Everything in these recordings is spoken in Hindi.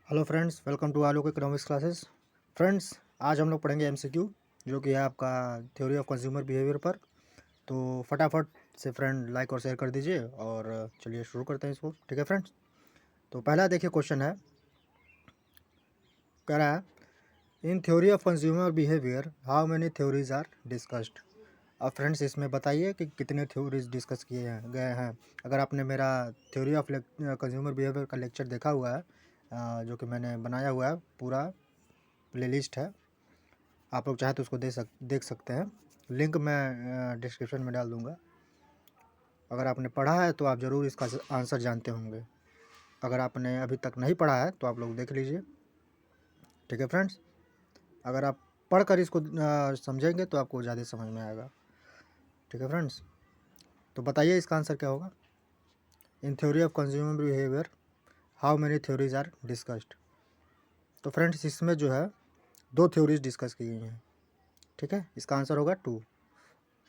Hello friends, welcome to Alok economics classes. Friends, आज हम लोग पढ़ेंगे एमसीक्यू जो कि है आपका थ्योरी ऑफ कंज्यूमर बिहेवियर पर। तो फटाफट से फ्रेंड लाइक और शेयर कर दीजिए और चलिए शुरू करते हैं इसको। ठीक है फ्रेंड्स, तो पहला देखिए क्वेश्चन है, कह रहा है in theory of consumer behaviour how many theories are discussed. अब फ्रेंड्स इसमें बताइए कि कितने थ्योरीज डिस्कस किए हैं गए हैं। अगर आपने मेरा थ्योरी ऑफ कंज्यूमर बिहेवियर का लेक्चर देखा हुआ है, जो कि मैंने बनाया हुआ है, पूरा प्लेलिस्ट है, आप लोग चाहे तो उसको देख सकते हैं। लिंक मैं डिस्क्रिप्शन में डाल दूंगा। अगर आपने पढ़ा है तो आप ज़रूर इसका आंसर जानते होंगे। अगर आपने अभी तक नहीं पढ़ा है तो आप लोग देख लीजिए। ठीक है फ्रेंड्स, अगर आप पढ़कर इसको समझेंगे तो आपको ज़्यादा समझ में आएगा। ठीक है फ्रेंड्स, तो बताइए इसका आंसर क्या होगा। In theory of consumer behaviour how many theories are discussed. तो फ्रेंड्स इसमें जो है 2 थ्योरीज डिस्कस की गई हैं। ठीक है, इसका आंसर होगा 2।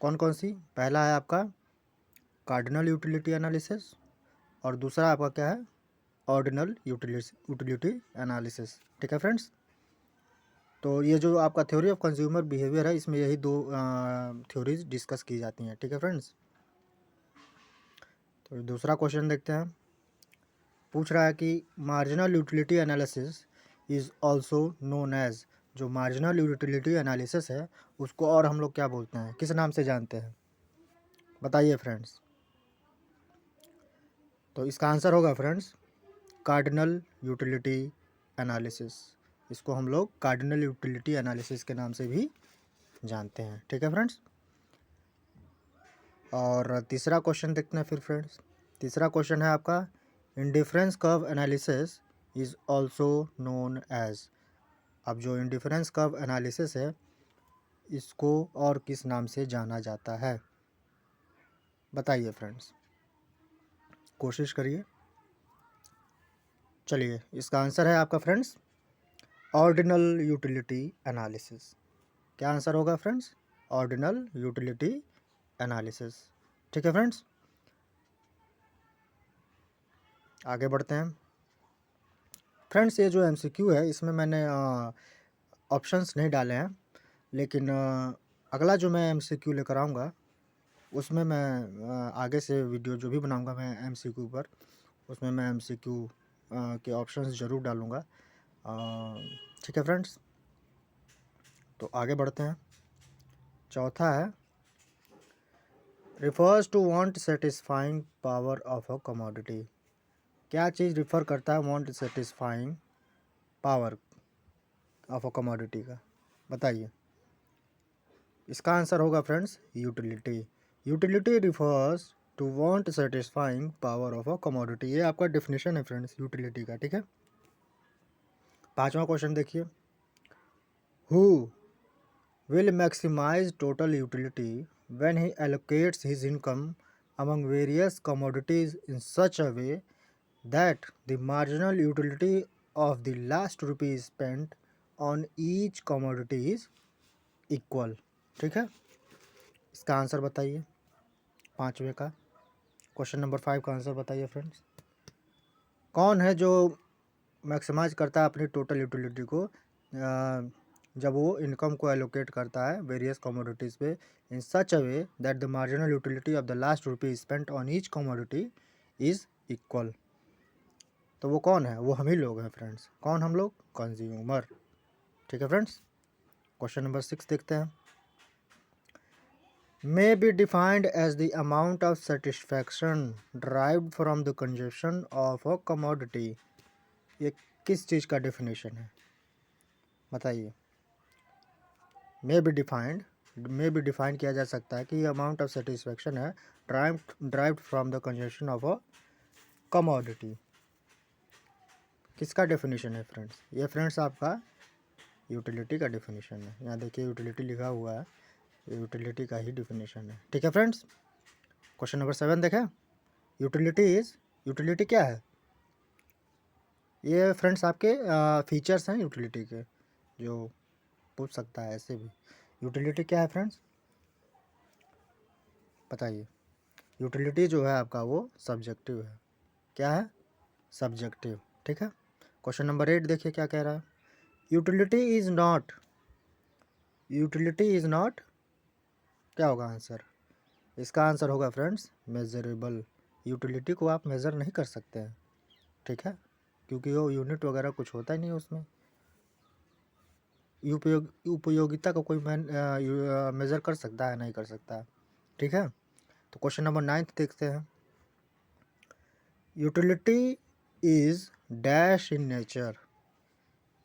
कौन कौन सी? पहला है आपका कार्डिनल यूटिलिटी एनालिसिस और दूसरा आपका क्या है, ऑर्डिनल यूटिलिटी एनालिसिस। ठीक है फ्रेंड्स, तो ये जो आपका थ्योरी ऑफ कंज्यूमर बिहेवियर है, इसमें यही 2 थ्योरीज डिस्कस की जाती हैं। ठीक है फ्रेंड्स, तो दूसरा क्वेश्चन देखते हैं। पूछ रहा है कि marginal utility analysis is also known as, जो मार्जिनल यूटिलिटी एनालिसिस है उसको और हम लोग क्या बोलते हैं, किस नाम से जानते हैं, बताइए फ्रेंड्स। तो इसका आंसर होगा फ्रेंड्स कार्डिनल यूटिलिटी एनालिसिस। इसको हम लोग कार्डिनल यूटिलिटी एनालिसिस के नाम से भी जानते हैं। ठीक है फ्रेंड्स, और तीसरा क्वेश्चन देखते हैं फिर फ्रेंड्स। तीसरा क्वेश्चन है आपका indifference curve analysis is also known as. अब जो इंडिफरेंस कर्व एनालिसिस है इसको और किस नाम से जाना जाता है, बताइए फ्रेंड्स, कोशिश करिए। चलिए, इसका आंसर है आपका फ्रेंड्स ऑर्डिनल यूटिलिटी एनालिसिस। क्या आंसर होगा फ्रेंड्स? Ordinal utility analysis. ठीक है फ्रेंड्स, आगे बढ़ते हैं। फ्रेंड्स ये जो एमसीक्यू है इसमें मैंने ऑप्शंस नहीं डाले हैं, लेकिन अगला जो मैं एमसीक्यू लेकर आऊँगा उसमें मैं आगे से वीडियो जो भी बनाऊँगा मैं एमसीक्यू पर, उसमें मैं एमसीक्यू के ऑप्शंस ज़रूर डालूँगा। ठीक है फ्रेंड्स, तो आगे बढ़ते हैं। चौथा है refers to want satisfying power of a commodity. क्या चीज़ रिफ़र करता है want satisfying power of a commodity का, बताइए। इसका आंसर होगा friends utility. Utility refers to want satisfying power of a commodity. ये आपका डेफिनेशन है फ्रेंड्स यूटिलिटी का। ठीक है, पांचवा क्वेश्चन देखिए। Who will maximize total utility when he allocates his income among various commodities in such a way that the marginal utility of the last rupee spent on each commodity is equal। ठीक है, इसका आंसर बताइए। पाँचवें का क्वेश्चन नंबर 5 का आंसर बताइए फ्रेंड्स। कौन है जो मैक्सिमाइज करता है अपनी टोटल यूटिलिटी को जब वो इनकम को एलोकेट करता है वेरियस कमोडिटीज़ पे in such a way that the marginal utility of the last rupee spent on each commodity is equal. तो वो कौन है? वो हम ही लोग हैं फ्रेंड्स। कौन हम लोग? कंज्यूमर। ठीक है फ्रेंड्स, क्वेश्चन नंबर 6 देखते हैं। May be defined as the amount of satisfaction derived from the consumption of a commodity. ये किस चीज़ का डेफिनेशन है, बताइए। मे बी डिफाइंड किया जा सकता है कि अमाउंट ऑफ सेटिस्फेक्शन है derived from the consumption of a commodity. किसका डेफिनेशन है फ्रेंड्स? ये फ्रेंड्स आपका यूटिलिटी का डेफिनेशन है। यहाँ देखिए यूटिलिटी लिखा हुआ है, ये यूटिलिटी का ही डेफिनेशन है। ठीक है फ्रेंड्स, क्वेश्चन नंबर 7 देखें। यूटिलिटी क्या है? ये फ्रेंड्स आपके फीचर्स हैं यूटिलिटी के, जो पूछ सकता है ऐसे भी। यूटिलिटी क्या है फ्रेंड्स, बताइए। यूटिलिटी जो है आपका वो सब्जेक्टिव है। क्या है? सब्जेक्टिव। ठीक है, क्वेश्चन नंबर 8 देखिए क्या कह रहा है। यूटिलिटी इज नॉट क्या होगा आंसर? इसका आंसर होगा फ्रेंड्स मेजरेबल। यूटिलिटी को आप मेज़र नहीं कर सकते हैं, ठीक है, क्योंकि वो यूनिट वगैरह कुछ होता ही नहीं उसमें। उपयोगिता को कोई मेज़र कर सकता है? नहीं कर सकता, ठीक है। तो क्वेश्चन नंबर 9 देखते हैं। Utility is dash in nature.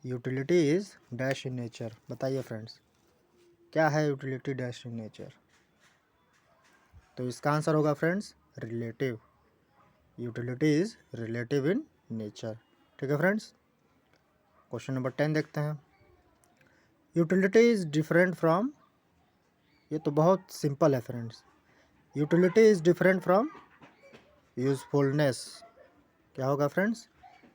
Utility is dash in nature, बताइए फ्रेंड्स क्या है यूटिलिटी डैश इन नेचर? तो इसका आंसर होगा friends relative. Utility is relative in nature, ठीक है फ्रेंड्स। क्वेश्चन नंबर 10 देखते हैं। यूटिलिटी इज डिफरेंट फ्रॉम, ये तो बहुत सिंपल है friends. Utility is different from usefulness. क्या होगा friends?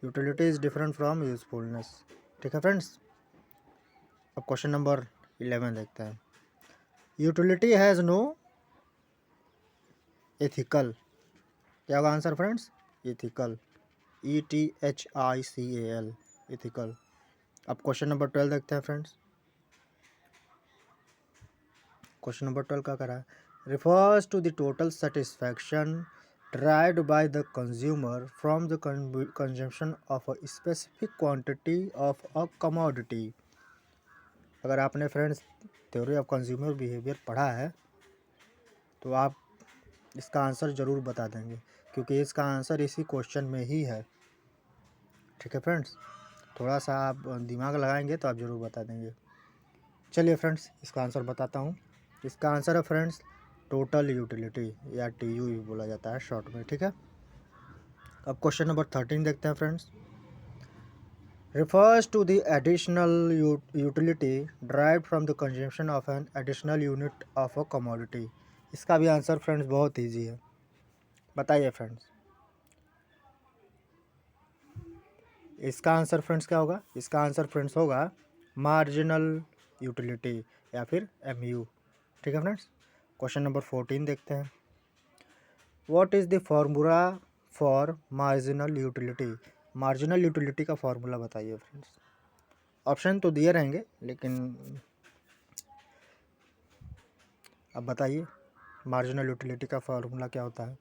Utility is different from usefulness, ठीक है फ्रेंड्स। अब क्वेश्चन नंबर 11 देखते हैं। Utility has no ethical. क्या होगा answer friends? Ethical, ETHICAL, ethical. अब क्वेश्चन नंबर 12 देखते हैं फ्रेंड्स। क्वेश्चन नंबर 12 क्या करा है? Refers to the total satisfaction derived by the consumer from the consumption of a specific quantity of a commodity। अगर आपने friends theory of consumer behaviour पढ़ा है तो आप इसका आंसर ज़रूर बता देंगे, क्योंकि इसका आंसर इसी क्वेश्चन में ही है, ठीक है फ्रेंड्स। थोड़ा सा आप दिमाग लगाएंगे तो आप ज़रूर बता देंगे। चलिए फ्रेंड्स इसका आंसर बताता हूँ। इसका आंसर है फ्रेंड्स टोटल यूटिलिटी, या TU भी बोला जाता है शॉर्ट में, ठीक है। अब क्वेश्चन नंबर 13 देखते हैं friends. refers to the additional utility derived from the consumption of an additional unit of a commodity। इसका भी आंसर फ्रेंड्स बहुत इजी है, बताइए फ्रेंड्स। इसका आंसर फ्रेंड्स क्या होगा? इसका आंसर फ्रेंड्स होगा मार्जिनल यूटिलिटी या फिर MU, ठीक है फ्रेंड्स। क्वेश्चन नंबर 14 देखते हैं। What is the formula for marginal utility? Marginal utility का फार्मूला बताइए फ्रेंड्स। ऑप्शन तो दिए रहेंगे लेकिन अब बताइए मार्जिनल यूटिलिटी का फार्मूला क्या होता है।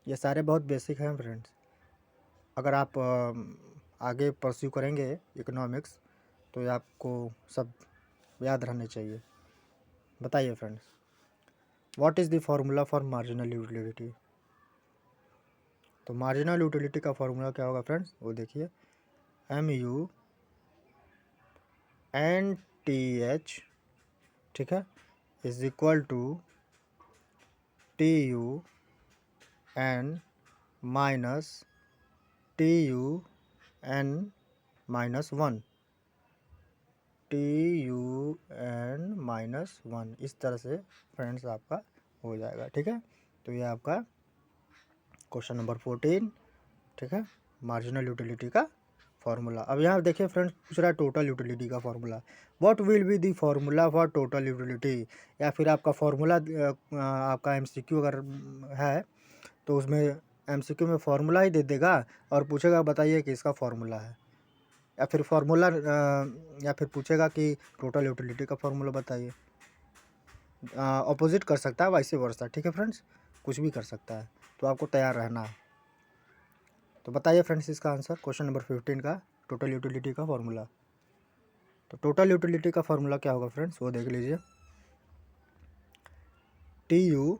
ये सारे बहुत बेसिक हैं फ्रेंड्स। अगर आप आगे परस्यू करेंगे इकोनॉमिक्स तो ये आपको सब याद रहने चाहिए। बताइए friends what is the formula for marginal utility? तो मार्जिनल यूटिलिटी का फार्मूला क्या होगा फ्रेंड्स? वो देखिए MU NTH, ठीक है, is equal to TU N minus TU N minus 1, TU N-1, इस तरह से फ्रेंड्स आपका हो जाएगा, ठीक है। तो ये आपका क्वेश्चन नंबर 14, ठीक है, मार्जिनल यूटिलिटी का फार्मूला। अब यहाँ देखिए फ्रेंड्स पूछ रहा है टोटल यूटिलिटी का formula. What will be the formula for total utility? या फिर आपका फार्मूला आपका MCQ अगर है तो उसमें MCQ में फार्मूला ही दे देगा और पूछेगा बताइए कि इसका फार्मूला है, या फिर फार्मूला या फिर पूछेगा कि टोटल यूटिलिटी का फार्मूला बताइए। अपोजिट कर सकता है, वैसे वर्सा, ठीक है फ्रेंड्स, कुछ भी कर सकता है, तो आपको तैयार रहना है। तो बताइए फ्रेंड्स इसका आंसर क्वेश्चन नंबर 15 का टोटल यूटिलिटी का फार्मूला। तो टोटल यूटिलिटी का फार्मूला क्या होगा फ्रेंड्स? वो देख लीजिए। TU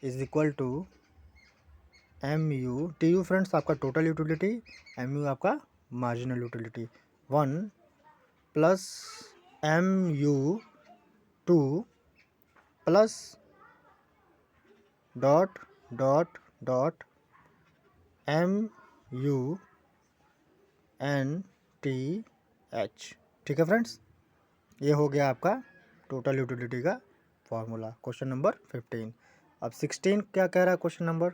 is equal to MU। TU friends आपका टोटल यूटिलिटी, MU आपका marginal utility. 1 plus MU2 plus dot dot dot MUNTH, ठीक है फ्रेंड्स। ये हो गया आपका टोटल यूटिलिटी का फार्मूला, क्वेश्चन नंबर 15। अब 16 क्या कह रहा है question number?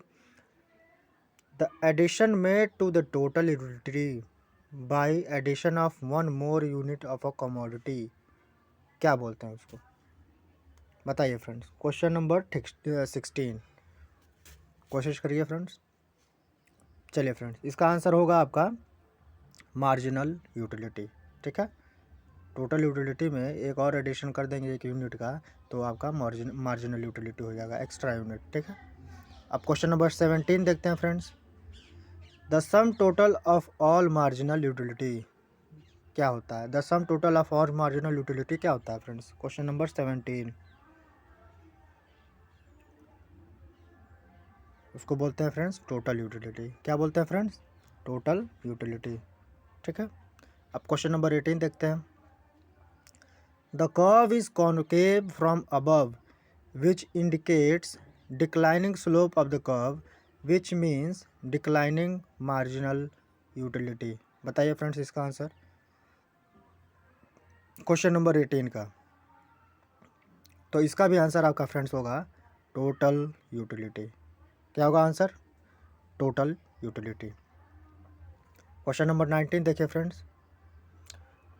The addition made to the total utility bye addition of 1 more unit of a commodity, क्या बोलते हैं उसको? बताइए फ्रेंड्स क्वेश्चन नंबर 16, कोशिश करिए फ्रेंड्स। चलिए फ्रेंड्स, इसका आंसर होगा आपका मार्जिनल यूटिलिटी। ठीक है, टोटल यूटिलिटी में एक और एडिशन कर देंगे एक यूनिट का, तो आपका मार्जिनल यूटिलिटी हो जाएगा, एक्स्ट्रा यूनिट। ठीक है, अब क्वेश्चन नंबर 17 देखते हैं friends. The sum total of all marginal utility क्या होता है? The sum total of all marginal utility क्या होता है फ्रेंड्स? क्वेश्चन नंबर 17, उसको बोलते हैं फ्रेंड्स टोटल यूटिलिटी। क्या बोलते हैं फ्रेंड्स? Total utility. ठीक है, अब क्वेश्चन नंबर 18 देखते हैं। The curve is concave from above which indicates declining slope of the curve which means declining marginal utility. बताइए फ्रेंड्स इसका आंसर क्वेश्चन नंबर 18 का। तो इसका भी आंसर आपका फ्रेंड्स होगा टोटल यूटिलिटी। क्या होगा answer? Total utility. Question number 19 देखिए friends.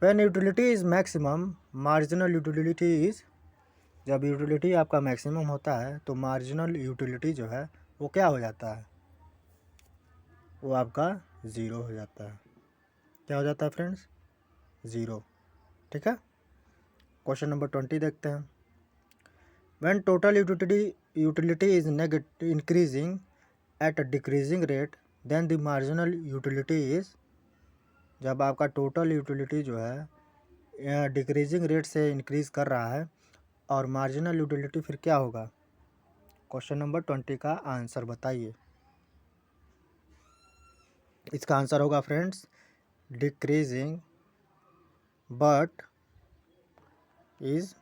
When utility is maximum marginal utility is, जब यूटिलिटी आपका मैक्सिमम होता है तो मार्जिनल यूटिलिटी जो है वो क्या हो जाता है? वो आपका ज़ीरो हो जाता है। क्या हो जाता है फ्रेंड्स? ज़ीरो। ठीक है, क्वेश्चन नंबर 20 देखते हैं। When total utility is increasing at a decreasing rate then the marginal utility is, जब आपका टोटल यूटिलिटी जो है डिक्रीजिंग रेट से इंक्रीज़ कर रहा है और मार्जिनल यूटिलिटी फिर क्या होगा? क्वेश्चन नंबर 20 का आंसर बताइए। इसका आंसर होगा friends decreasing but is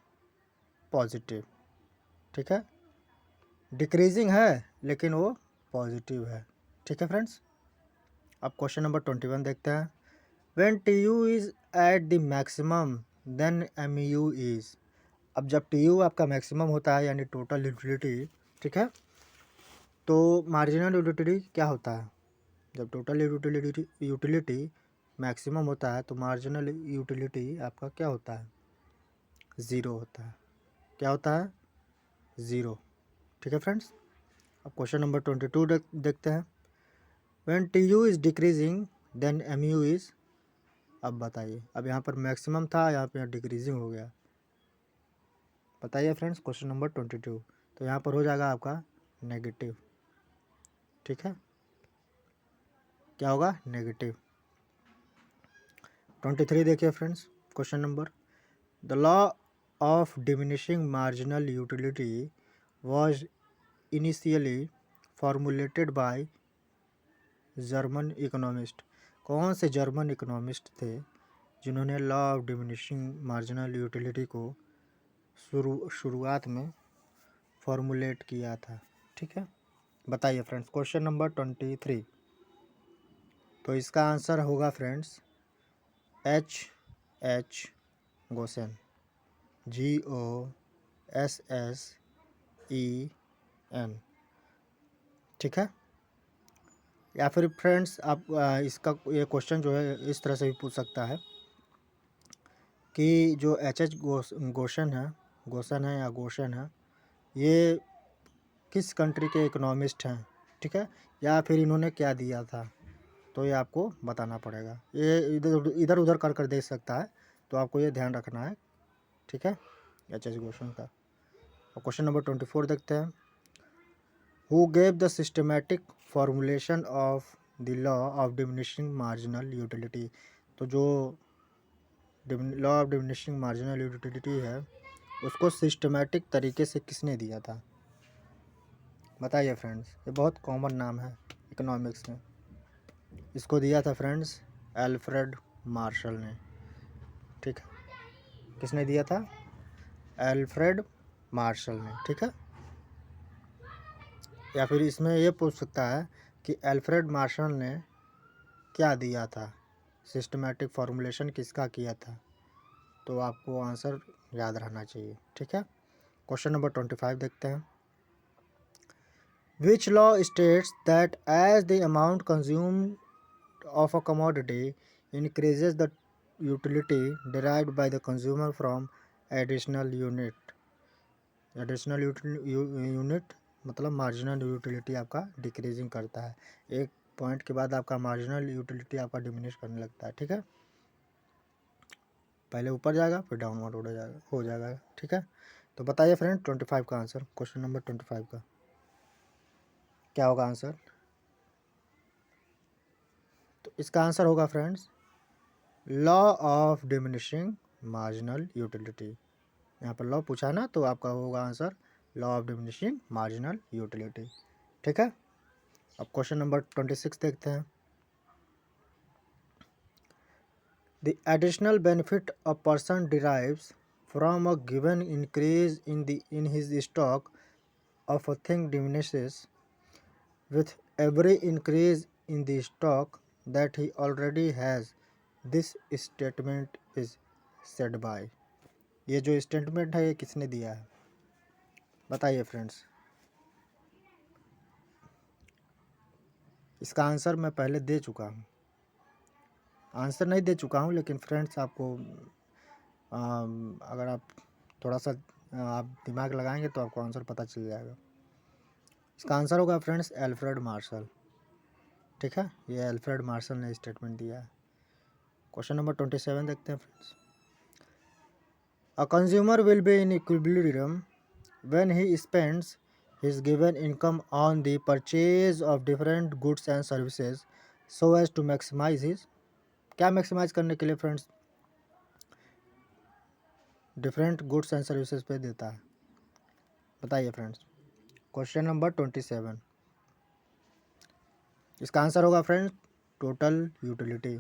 positive. ठीक है, डिक्रीजिंग है लेकिन वो पॉजिटिव है। ठीक है फ्रेंड्स, अब क्वेश्चन नंबर 21 देखते हैं। When T U is at the maximum then M U is, अब जब टी यू आपका मैक्सिमम होता है यानी टोटल यूटिलिटी, ठीक है, तो मार्जिनल यूटिलिटी क्या होता है? जब टोटल यूटिलिटी मैक्सिमम होता है तो मार्जिनल यूटिलिटी आपका क्या होता है? ज़ीरो होता है। क्या होता है? ज़ीरो। ठीक है फ्रेंड्स, अब क्वेश्चन नंबर 22 देखते हैं। When T U is decreasing then M U is, अब बताइए, अब यहाँ पर मैक्सिमम था, यहाँ पे डिक्रीजिंग हो गया। बताइए फ्रेंड्स क्वेश्चन नंबर 22, तो यहाँ पर हो जाएगा आपका नेगेटिव। ठीक है, क्या होगा? नेगेटिव। 23 देखिए friends, question number. The law of diminishing marginal utility was initially formulated by German economist. कौन से जर्मन इकोनॉमिस्ट थे जिन्होंने law of diminishing marginal utility को शुरुआत में फॉर्मुलेट किया था? ठीक है, बताइए फ्रेंड्स क्वेश्चन नंबर 23, तो इसका आंसर होगा फ्रेंड्स H गोसेन, GOSSEN। ठीक है, या फिर फ्रेंड्स आप इसका ये क्वेश्चन जो है इस तरह से भी पूछ सकता है कि जो H गोशन है या गोशन है, ये किस कंट्री के इकोनॉमिस्ट हैं? ठीक है, या फिर इन्होंने क्या दिया था, तो ये आपको बताना पड़ेगा। ये इधर उधर कर दे सकता है, तो आपको ये ध्यान रखना है। ठीक है, H गोशन का। और क्वेश्चन नंबर 24 देखते हैं। Who gave the systematic formulation of the law of diminishing marginal utility, तो जो law of diminishing marginal utility है उसको सिस्टमेटिक तरीके से किसने दिया था? बताइए फ्रेंड्स, ये बहुत कॉमन नाम है इकोनॉमिक्स में। इसको दिया था फ्रेंड्स एल्फ्रेड मार्शल ने। ठीक है, किसने दिया था? एल्फ्रेड मार्शल ने। ठीक है, या फिर इसमें ये पूछ सकता है कि एल्फ्रेड मार्शल ने क्या दिया था, सिस्टमेटिक फॉर्मुलेशन किसका किया था, तो आपको आंसर याद रहना चाहिए। ठीक है, क्वेश्चन नंबर 25 देखते हैं। Which law states that as the amount consumed of a commodity increases the utility derived by the consumer from additional unit. Additional unit मतलब मार्जिनल यूटिलिटी आपका डिक्रीजिंग करता है। एक पॉइंट के बाद आपका मार्जिनल यूटिलिटी आपका डिमिनिश करने लगता है, ठीक है। पहले ऊपर जाएगा फिर डाउनवर्ड हो जाएगा, ठीक है। तो बताइए फ्रेंड 25 का आंसर, क्वेश्चन नंबर 25 का क्या होगा आंसर। तो इसका आंसर होगा friends law of diminishing marginal utility. यहाँ पर लॉ पूछा ना, तो आपका होगा answer law of diminishing marginal utility, ठीक है। अब क्वेश्चन नंबर 26 देखते हैं। The additional benefit a person derives from a given increase in his stock of a thing diminishes with every increase in the stock that he already has. This statement is said by। ये जो स्टेटमेंट है ये किसने दिया है बताइए फ्रेंड्स। इसका आंसर मैं पहले दे चुका हूँ, आंसर नहीं दे चुका हूँ, लेकिन फ्रेंड्स आपको अगर आप थोड़ा सा आप दिमाग लगाएंगे तो आपको आंसर पता चल जाएगा। इसका आंसर होगा फ्रेंड्स एल्फ्रेड मार्शल, ठीक है। ये एल्फ्रेड मार्शल ने स्टेटमेंट दिया है। क्वेश्चन नंबर 27 देखते हैं friends. A consumer will be in equilibrium when he spends his given income on the purchase of different goods and services so as to maximise his. क्या मैक्सिमाइज करने के लिए friends different goods and services पे देता है बताइए फ्रेंड्स। क्वेश्चन नंबर 27 इसका आंसर होगा फ्रेंड्स टोटल यूटिलिटी,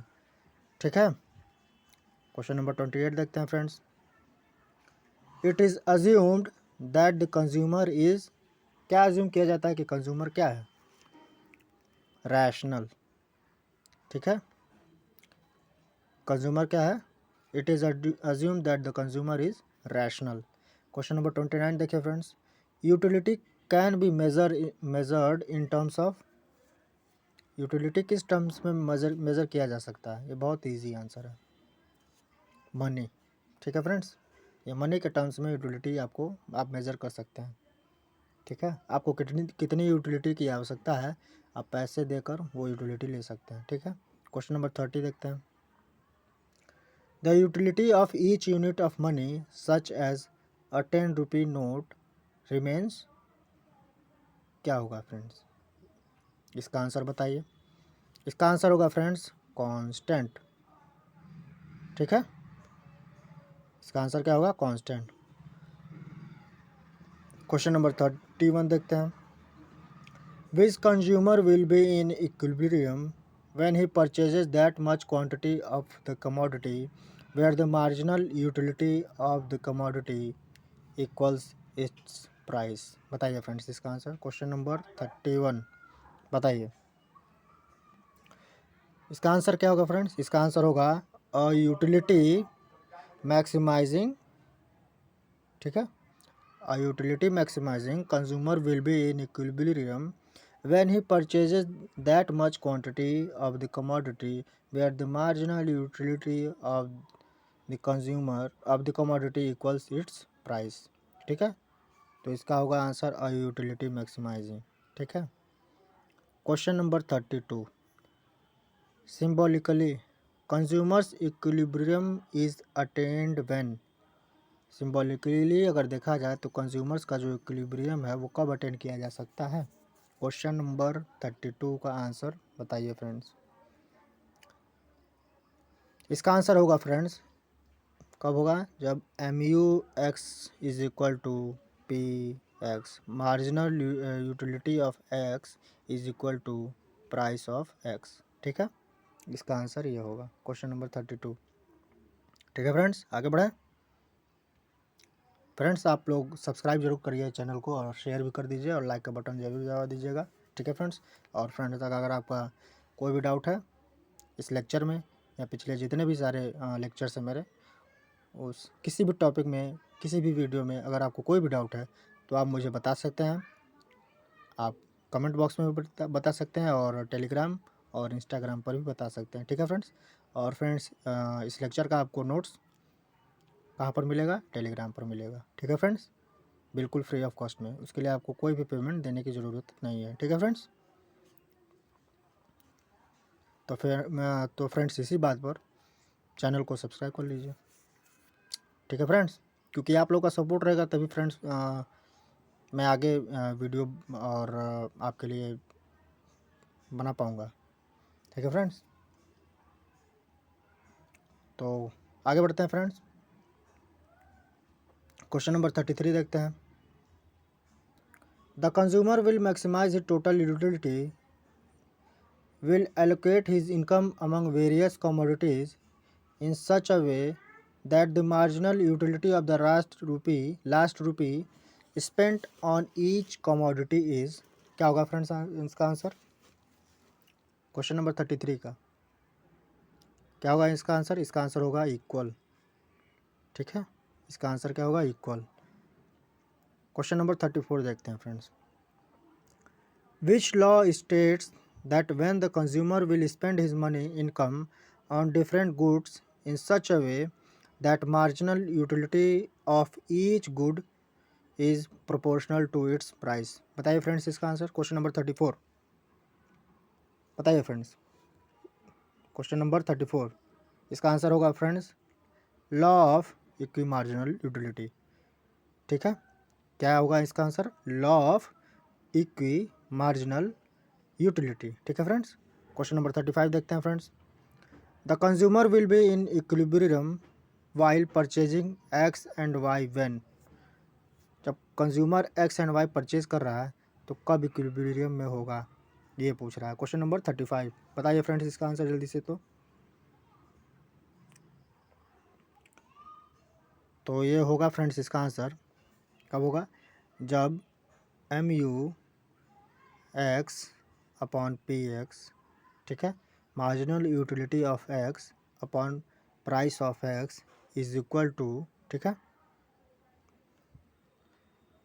ठीक है। क्वेश्चन नंबर 28 देखते हैं friends. It is assumed that the consumer is. क्या अज्यूम किया जाता है कि कंज्यूमर क्या है रैशनल, ठीक है। कंज्यूमर क्या है it is assume that the consumer is rational. Question number 29 देखिए friends. Utility can be measured in terms of. Utility किस टर्म्स में मेज़र किया जा सकता है, ये बहुत इजी आंसर है मनी, ठीक है फ्रेंड्स। ये मनी के टर्म्स में यूटिलिटी आपको आप मेज़र कर सकते हैं, ठीक है। आपको कितनी कितनी यूटिलिटी की आवश्यकता है आप पैसे देकर वो यूटिलिटी ले सकते हैं, ठीक है। क्वेश्चन नंबर 30 देखते हैं। The utility of each unit of money such as a 10 rupee note remains. क्या होगा फ्रेंड्स इसका आंसर बताइए। इसका आंसर होगा फ्रेंड्स कांस्टेंट, ठीक है। इसका आंसर क्या होगा कांस्टेंट। क्वेश्चन नंबर 31 देखते हैं। Which consumer will be in equilibrium when he purchases that much quantity of the commodity where the marginal utility of the commodity equals its price। बताइए फ्रेंड्स इसका आंसर। क्वेश्चन नंबर 31 बताइए इसका आंसर क्या होगा फ्रेंड्स। इसका आंसर होगा अ यूटिलिटी मैक्सिमाइजिंग, ठीक है। A utility maximizing consumer will be in equilibrium when he purchases that much quantity of the commodity where the marginal utility of the consumer of the commodity equals its price, ठीक है। तो इसका होगा आंसर a utility maximizing, ठीक है। Question number 32 symbolically consumers equilibrium is attained when। Symbolically अगर देखा जाए तो कंज्यूमर्स का जो इक्विलिब्रियम है वो कब अटेंड किया जा सकता है। क्वेश्चन नंबर 32 का आंसर बताइए फ्रेंड्स। इसका आंसर होगा फ्रेंड्स कब होगा जब MU(x) is equal to PX, marginal utility of X is equal to price of X, ठीक है। इसका आंसर ये होगा क्वेश्चन नंबर 32, ठीक है फ्रेंड्स। आगे बढ़े फ्रेंड्स, आप लोग सब्सक्राइब जरूर करिए चैनल को और शेयर भी कर दीजिए और लाइक का बटन जरूर दबा दीजिएगा, ठीक है फ्रेंड्स। और फ्रेंड्स अगर आपका कोई भी डाउट है इस लेक्चर में या पिछले जितने भी सारे लेक्चर्स हैं मेरे, उस किसी भी टॉपिक में किसी भी वीडियो में अगर आपको कोई भी डाउट है तो आप मुझे बता सकते हैं। आप कमेंट बॉक्स में भी बता सकते हैं और टेलीग्राम और इंस्टाग्राम पर भी बता सकते हैं, ठीक है फ्रेंड्स। और फ्रेंड्स इस लेक्चर का आपको नोट्स कहाँ पर मिलेगा, टेलीग्राम पर मिलेगा, ठीक है फ्रेंड्स। बिल्कुल फ्री ऑफ कॉस्ट में, उसके लिए आपको कोई भी पेमेंट देने की ज़रूरत नहीं है, ठीक है फ्रेंड्स। तो फिर तो फ्रेंड्स इसी बात पर चैनल को सब्सक्राइब कर लीजिए, ठीक है फ्रेंड्स, क्योंकि आप लोग का सपोर्ट रहेगा तभी फ्रेंड्स मैं आगे वीडियो और आपके लिए बना पाऊँगा, ठीक है फ्रेंड्स। तो आगे बढ़ते हैं फ्रेंड्स, क्वेश्चन नंबर 33 देखते हैं। The consumer will maximise his total utility, will allocate his income among various commodities in such a way that the marginal utility of the last rupee spent on each commodity is, क्या होगा फ्रेंड्स इसका आंसर? क्वेश्चन नंबर 33 का क्या होगा इसका आंसर? इसका आंसर होगा इक्वल, ठीक है, इसका आंसर क्या होगा? इक्वल। क्वेश्चन नंबर 34 देखते हैं friends. Which law states that when the consumer will spend his money income on different goods in such a way that marginal utility of each good is proportional to its price। बताइए फ्रेंड्स इसका आंसर। क्वेश्चन नंबर 34 बताइए फ्रेंड्स। क्वेश्चन नंबर 34 इसका आंसर होगा friends law of equi marginal utility, ठीक है। क्या होगा इसका answer? Law of equi marginal utility, ठीक है फ्रेंड्स। क्वेश्चन नंबर 35 देखते हैं friends. The consumer will be in equilibrium while purchasing X and Y when. जब consumer X and Y purchase कर रहा है तो कब इक्विलिब्रियम में होगा, ये पूछ रहा है। क्वेश्चन नंबर 35 बताइए फ्रेंड्स इसका आंसर जल्दी से। तो ये होगा फ्रेंड्स इसका आंसर कब होगा? जब M U X upon P X, ठीक है, marginal utility of X upon price of X is equal to, ठीक है,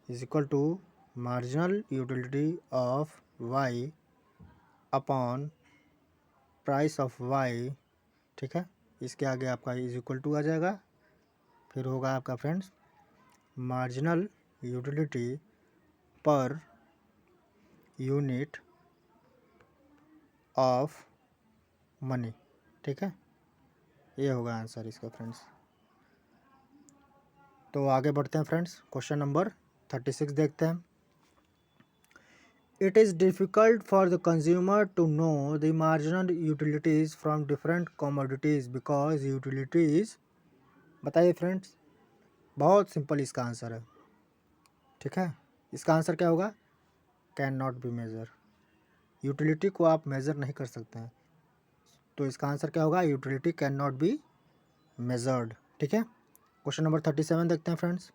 is equal to marginal utility of Y upon price of Y, ठीक है। इसके आगे आपका इज इक्वल टू आ जाएगा, फिर होगा आपका friends marginal utility per unit of money, ठीक है, ये होगा आंसर इसका फ्रेंड्स। तो आगे बढ़ते हैं फ्रेंड्स, क्वेश्चन नंबर 36 देखते हैं। It is difficult for the consumer to know the marginal utilities from different commodities because utilities, बताइए फ्रेंड्स। बहुत सिंपल इसका आंसर है, ठीक है। इसका आंसर क्या होगा? Can not be measure. Utility को आप मेज़र नहीं कर सकते हैं, तो इसका आंसर क्या होगा? Utility can not be measured, ठीक है। क्वेश्चन नंबर 37 देखते हैं friends.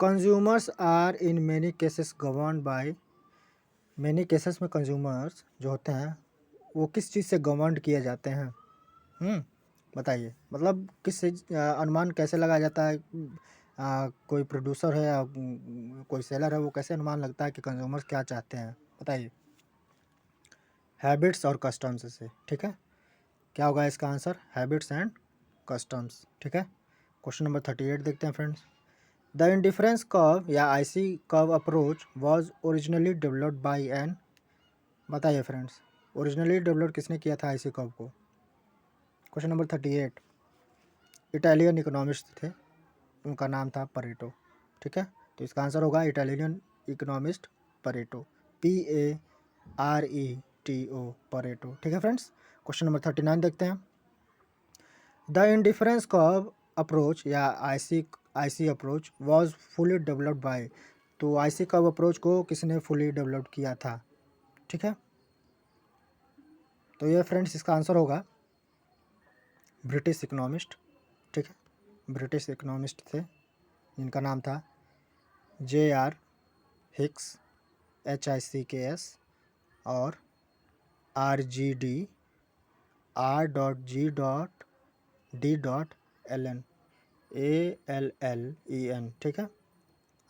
Consumers are in many cases govern by, many cases में कंज्यूमर्स जो होते हैं वो किस चीज़ से गवर्न किए जाते हैं? बताइए, मतलब किस अनुमान कैसे लगाया जाता है? कोई प्रोड्यूसर है या कोई सेलर है, वो कैसे अनुमान लगता है कि कंज्यूमर्स क्या चाहते हैं? बताइए। हैबिट्स और कस्टम्स से, ठीक है। क्या होगा इसका आंसर? हैबिट्स एंड कस्टम्स, ठीक है। क्वेश्चन नंबर 38 देखते हैं फ्रेंड्स। द इंडिफरेंस कर्व या IC curve approach was originally developed by an, बताइए फ्रेंड्स। ओरिजिनली डेवलप किसने किया था आईसी कर्व को? क्वेश्चन नंबर 38 इटालियन इकोनॉमिस्ट थे, उनका नाम था परेटो, ठीक है। तो इसका आंसर होगा Italian economist Pareto, PARETO, Pareto, ठीक है फ्रेंड्स। क्वेश्चन नंबर 39 देखते हैं। द इंडिफरेंस कर्व अप्रोच या IC approach was fully developed by, तो आईसी कर्व अप्रोच को किसने फुली डेवलप किया था, ठीक है। तो ये फ्रेंड्स इसका आंसर होगा ब्रिटिश इकोनॉमिस्ट, ठीक है। ब्रिटिश इकोनॉमिस्ट थे जिनका नाम था JR हिक्स, HICKS और RGD R.G.D.LN ALLEN, ठीक है,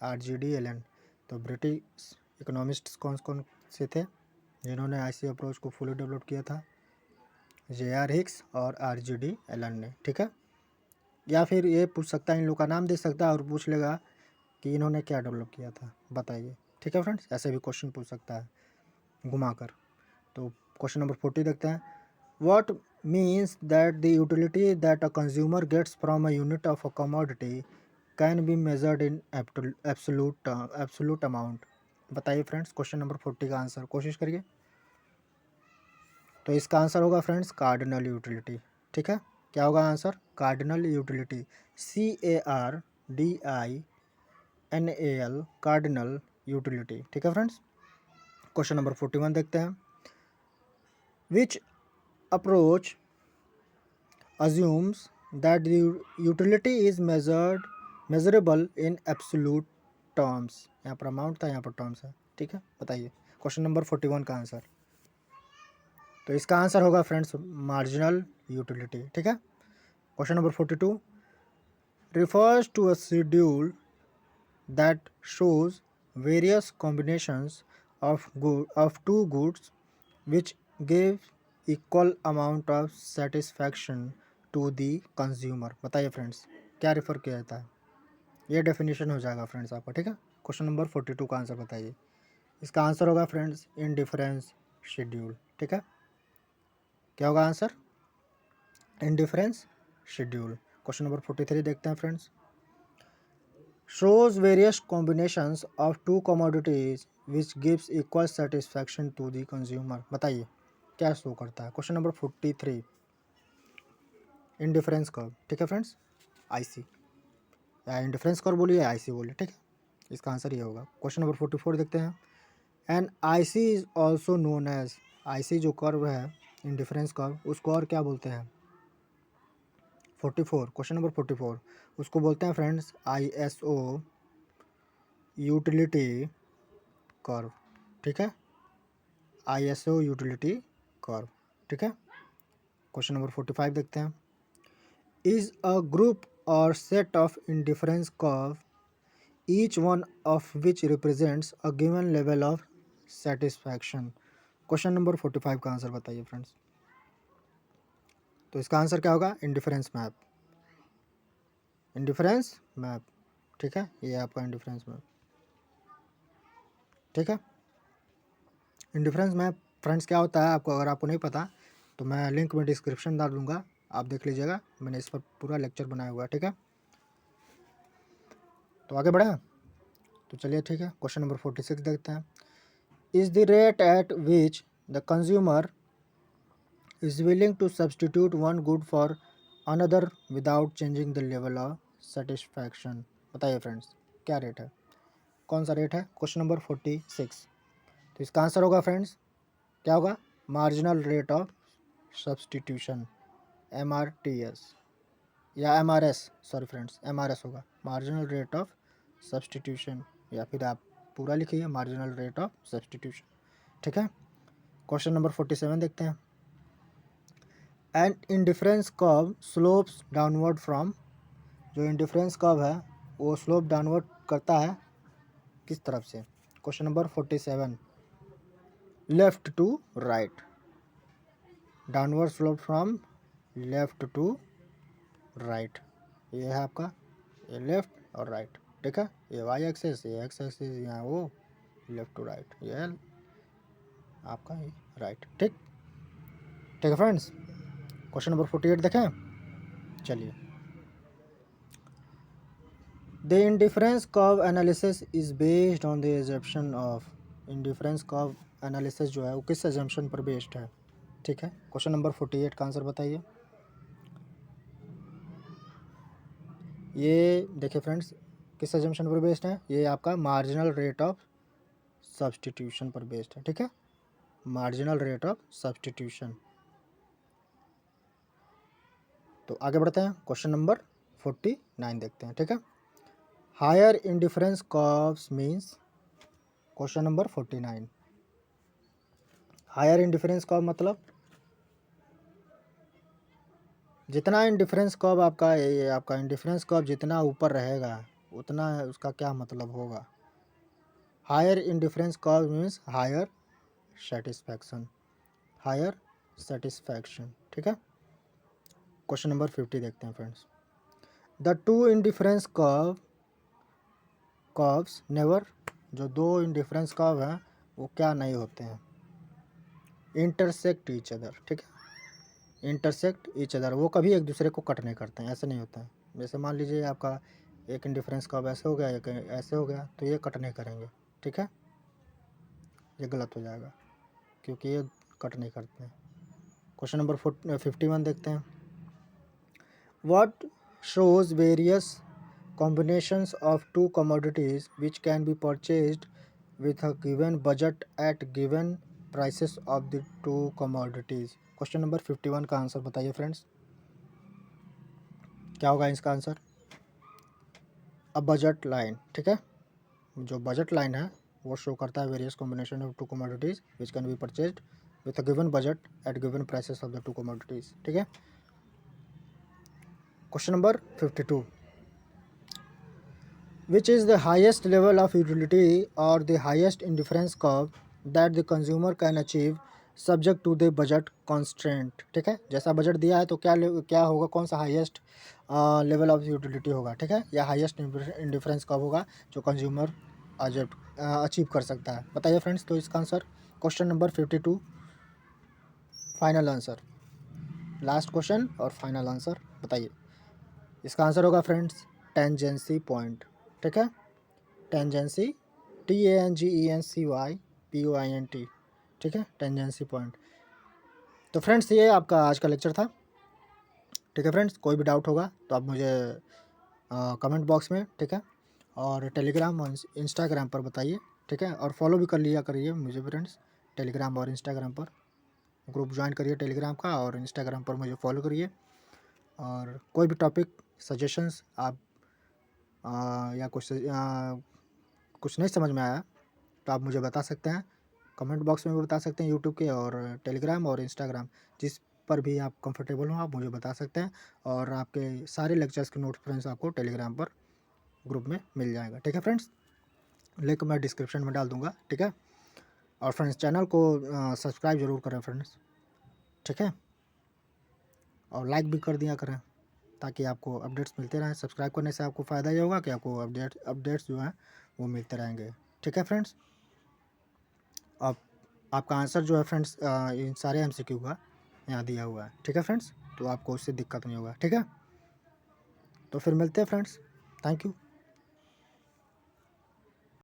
RGDLN। तो ब्रिटिश इकोनॉमिस्ट्स कौन कौन से थे जिन्होंने आईसी अप्रोच को फुली डेवलप किया था? JR हिक्स और RGDLN ने, ठीक है। या फिर ये पूछ सकता है, इन लोग का नाम दे सकता है और पूछ लेगा कि इन्होंने क्या डेवलप किया था, बताइए, ठीक है फ्रेंड्स। ऐसे भी क्वेश्चन पूछ सकता है घुमाकर। तो क्वेश्चन नंबर 40 देखते हैं। what means that the utility that a consumer gets from a unit of a commodity can be measured in absolute amount। बताइए फ्रेंड्स, क्वेश्चन नंबर 40 का आंसर कोशिश करिए। तो इसका आंसर होगा फ्रेंड्स कार्डिनल यूटिलिटी। ठीक है, क्या होगा answer? Cardinal utility, CARDINAL, cardinal utility. ठीक है फ्रेंड्स, क्वेश्चन नंबर 41 देखते हैं। विच approach assumes that the utility is measurable in absolute terms। यहाँ पर अमाउंट था, यहाँ पर टर्म्स है। ठीक है, बताइए क्वेश्चन नंबर 41 का आंसर। तो इसका आंसर होगा फ्रेंड्स मार्जिनल यूटिलिटी। ठीक है, question number 42 refers to a schedule that shows various combinations of two goods which give equal amount of satisfaction to the consumer। बताइए फ्रेंड्स, क्या रेफर किया जाता है? ये डेफिनेशन हो जाएगा फ्रेंड्स आपका। ठीक है, क्वेश्चन नंबर 42 का आंसर बताइए। इसका आंसर होगा फ्रेंड्स इंडिफरेंस शेड्यूल। ठीक है, क्या होगा answer? Indifference schedule. Question number 43 देखते हैं friends. shows various combinations of two commodities which gives equal satisfaction to the consumer। बताइए क्या शो करता है? Question number 43 indifference curve. ठीक है फ्रेंड्स, आईसी या इंडिफरेंस कर्व बोलिए, आईसी बोलिए। ठीक है, इसका आंसर ये होगा। क्वेश्चन नंबर 44 देखते हैं। And IC is also known as, IC जो कर्व है इंडिफरेंस कर्व, उसको और क्या बोलते हैं? 44, क्वेश्चन नंबर 44, उसको बोलते हैं फ्रेंड्स आईएसओ यूटिलिटी कर्व। ठीक है, आईएसओ यूटिलिटी कर्व। ठीक है, क्वेश्चन नंबर 45 देखते हैं। इज अ ग्रुप और set of indifference curve each one of which represents a given level of satisfaction. Question number 45 का आंसर बताइए फ्रेंड्स। तो इसका आंसर क्या होगा? Indifference map. Indifference map. ठीक है, ये आपका इंडिफरेंस मैप। ठीक है, इंडिफरेंस मैप फ्रेंड्स क्या होता है आपको, अगर आपको नहीं पता तो मैं लिंक में डिस्क्रिप्शन डाल दूंगा, आप देख लीजिएगा, मैंने इस पर पूरा लेक्चर बनाया हुआ है। ठीक है, तो आगे बढ़े तो चलिए। ठीक है, क्वेश्चन नंबर 46 देखते हैं। Is the rate at which the consumer is willing to substitute one good for another without changing the level of satisfaction. बताइए फ्रेंड्स क्या रेट है, कौन सा रेट है? Question number 46। तो इसका आंसर होगा फ्रेंड्स क्या होगा? Marginal rate of substitution, MRTS या MRS, सॉरी फ्रेंड्स MRS होगा, मार्जिनल रेट ऑफ सब्सटीट्यूशन, या फिर आप पूरा लिखिए मार्जिनल रेट ऑफ सब्सटीट्यूशन। ठीक है, क्वेश्चन नंबर 47 देखते हैं। And indifference curve slopes downward from, जो इंडिफरेंस कर्व है वो स्लोप डाउनवर्ड करता है किस तरफ से? Question number 47, left to right, downward slope from left to right. ये है आपका, ये लेफ्ट और राइट। ठीक है, ये वाई एक्सेस, ये एक्स एक्सेस, यहाँ वो लेफ्ट टू राइट, ये है आपका ये राइट। ठीक, ठीक है फ्रेंड्स, क्वेश्चन नंबर 48 देखें। चलिए, the indifference curve analysis is based on the assumption of, indifference curve analysis जो है वो किस एजम्पशन पर बेस्ड है? ठीक है, क्वेश्चन नंबर 48 का आंसर बताइए। ये देखिए फ्रेंड्स किस एजम्पशन पर बेस्ड है? ये आपका मार्जिनल रेट ऑफ सब्सटीट्यूशन पर बेस्ड है। ठीक है, मार्जिनल रेट ऑफ सब्सटीट्यूशन। तो आगे बढ़ते हैं, क्वेश्चन नंबर 49 देखते हैं। ठीक है, higher indifference curves means, question number 49, higher indifference curve मतलब जितना इंडिफरेंस कर्व आपका, ये आपका इंडिफरेंस कर्व जितना ऊपर रहेगा उतना उसका क्या मतलब होगा? Higher indifference curve means higher satisfaction, higher satisfaction. ठीक है, क्वेश्चन नंबर 50 देखते हैं friends. The two indifference curves never, जो दो इंडिफरेंस कर्व हैं वो क्या नहीं होते हैं? Intersect each other. ठीक है, इंटरसेक्ट ईच अदर, वो कभी एक दूसरे को कट नहीं करते हैं, ऐसा नहीं होता है। जैसे मान लीजिए आपका एक इंडिफरेंस कर्व ऐसे हो गया, एक ऐसे हो गया, तो ये कट नहीं करेंगे, ठीक है, ये गलत हो जाएगा क्योंकि ये कट नहीं करते हैं। क्वेश्चन नंबर 51 देखते हैं। What shows various combinations of two commodities which can be purchased with a given budget at given prices of the two commodities। Question number 51 का आंसर बताइए फ्रेंड्स, क्या होगा इसका आंसर? अ बजट लाइन, ठीक है, जो बजट लाइन है वो शो करता है various combination of two commodities which can be purchased with a given budget at given prices of the two commodities, ठीक है। Question number 52, which is the highest level of utility or the highest indifference curve that the consumer can achieve subject to the budget constraint, ठीक है। जैसा बजट दिया है तो क्या होगा, कौन सा हाईएस्ट लेवल ऑफ यूटिलिटी होगा, ठीक है, या हाईएस्ट इंडिफरेंस कब होगा जो कंज्यूमर अचीव कर सकता है, बताइए फ्रेंड्स। तो इसका answer question number 52 final answer, last question और फाइनल आंसर बताइए। इसका आंसर होगा फ्रेंड्स टेंजेंसी पॉइंट, ठीक है, टेंजेंसी TANGENCYPOINT, ठीक है, टेंजेंसी पॉइंट। तो फ्रेंड्स ये आपका आज का लेक्चर था, ठीक है फ्रेंड्स। कोई भी डाउट होगा तो आप मुझे कमेंट बॉक्स में, ठीक है, और टेलीग्राम और इंस्टाग्राम पर बताइए, ठीक है, और फॉलो भी कर लिया करिए मुझे फ्रेंड्स, टेलीग्राम और इंस्टाग्राम पर ग्रुप ज्वाइन करिए टेलीग्राम का, और इंस्टाग्राम पर मुझे फॉलो करिए। और कोई भी टॉपिक सजेशंस आप या कुछ नहीं समझ में आया तो आप मुझे बता सकते हैं, कमेंट बॉक्स में भी बता सकते हैं, यूट्यूब के और टेलीग्राम और इंस्टाग्राम जिस पर भी आप कंफर्टेबल हो आप मुझे बता सकते हैं। और आपके सारे लेक्चर्स के नोटिफिकेशन आपको टेलीग्राम पर ग्रुप में मिल जाएगा, ठीक है फ्रेंड्स, लिंक मैं डिस्क्रिप्शन में डाल दूँगा, ठीक है। और फ्रेंड्स चैनल को सब्सक्राइब ज़रूर करें फ्रेंड्स, ठीक है, और लाइक भी कर दिया करें ताकि आपको अपडेट्स मिलते रहें। सब्सक्राइब करने से आपको फ़ायदा ये होगा कि आपको अपडेट्स जो हैं वो मिलते रहेंगे, ठीक है फ्रेंड्स। अब आपका आंसर जो है फ्रेंड्स इन सारे MCQ का यहाँ दिया हुआ है, ठीक है फ्रेंड्स, तो आपको उससे दिक्कत नहीं होगा, ठीक है। तो फिर मिलते हैं फ्रेंड्स, थैंक यू।